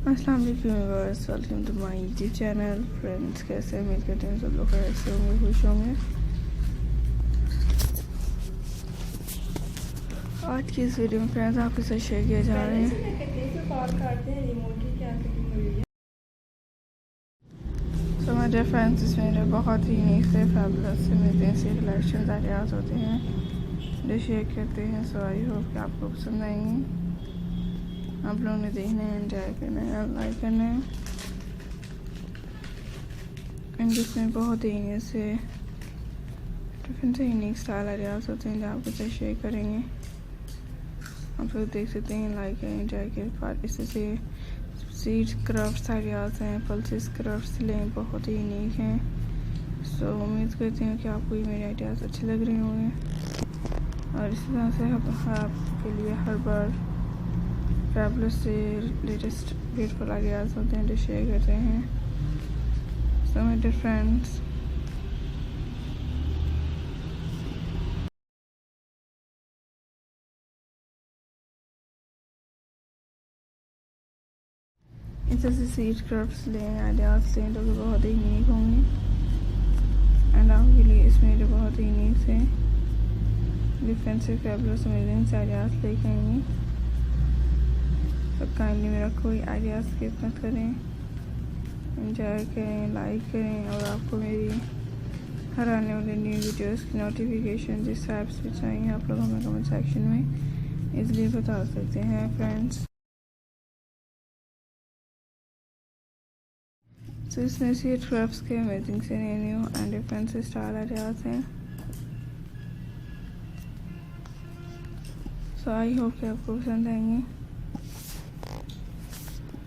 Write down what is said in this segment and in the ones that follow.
अस्सलाम वालेकुम viewers, welcome to my YouTube channel. Friends, कैसे उम्मीद करते हैं सब लोग ऐसे होंगे, खुश होंगे। आज की इस वीडियो में फ्रेंड्स आपके साथ शेयर किया जा रहे हैं। तो मेरे फ्रेंड्स, इसमें बहुत ही यूनिक से फैबुलस से मिलते से कलेक्शन आइडियाज़ होते हैं जो शेयर करते हैं। सो आई होप कि आपको पसंद आएंगे। आप लोगों ने देखना है, एंजॉय करना है, लाइक करना है। एंड इसमें बहुत ही यूनिक से डिफरेंट से यूनिक स्टाइल आइडियाज़ होते हैं जो आपके साथ शेयर करेंगे। आप लोग देख सकते हैं, लाइक करें, एंजॉय करें। इससे सीड्स क्राफ्ट्स आइडियाज़ हैं, पल्सेस क्राफ्ट्स लें, बहुत ही यूनिक हैं। सो उम्मीद करती हूँ कि आपको ये मेरे आइडियाज़ अच्छे लग रहे होंगे। और इसी तरह से आपके लिए हर बार फैबुलस से लेटेस्ट ब्यूटीफुल आइडियाज़ होते हैं जो शेयर करते हैं। सो माय डियर फ्रेंड्स, इस तरह से सीड क्राफ्ट्स लें, आइडियाज़ लें जो कि बहुत ही यूनिक होंगे। एंड आपके लिए इसमें जो बहुत ही यूनिक से डिफरेंट से फैबुलस अमेजिंग आइडियाज़ लेके आएंगे। तो काइंडली मेरा कोई आइडियाज़ स्किप मत करें, एंजॉय करें, लाइक करें। और आपको मेरी हर आने वाले न्यू वीडियोस की नोटिफिकेशन जिस ऐप्स पे चाहिए आप लोग हमें कमेंट सेक्शन में इजीली बता सकते हैं फ्रेंड्स। तो इसमें सीड क्राफ्ट्स के अमेजिंग से न्यू एंड डिफरेंट से स्टाइल आइडियाज़ हैं। सो आई होप कि आपको पसंद आएंगे,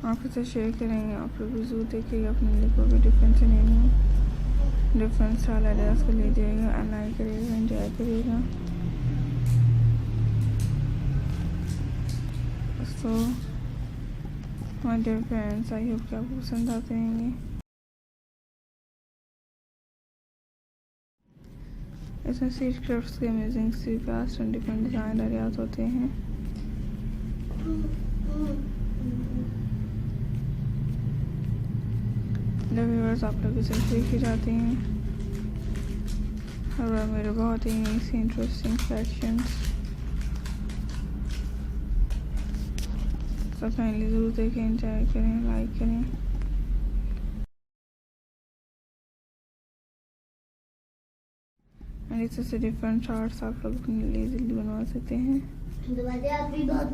आपके साथ शेयर करेंगे। आप लोग भी जरूर देखिएगा, अपने लिए कोई भी डिफरेंट से न्यू डिफरेंट स्टाइल आइडियाज़ को लीजिएगा, लाइक करिएगा, एंजॉय करिएगा। So my dear friends, I hope कि आपको पसंद आते रहेंगे। इसमें सीड क्राफ्ट्स के अमेजिंग सी fast and different design ideas होते हैं। जो व्यूअर्स आप लोग इसे सीख ही जाते हैं हर बार मेरे बहुत ही इंटरेस्टिंग कलेक्शंस। तो काइंडली ज़रूर देखें, एंजॉय करें, लाइक करें। एंड इससे से डिफरेंट चार्ट्स आप लोग अपने लिए इजीली बनवा सकते हैं। आप भी बहुत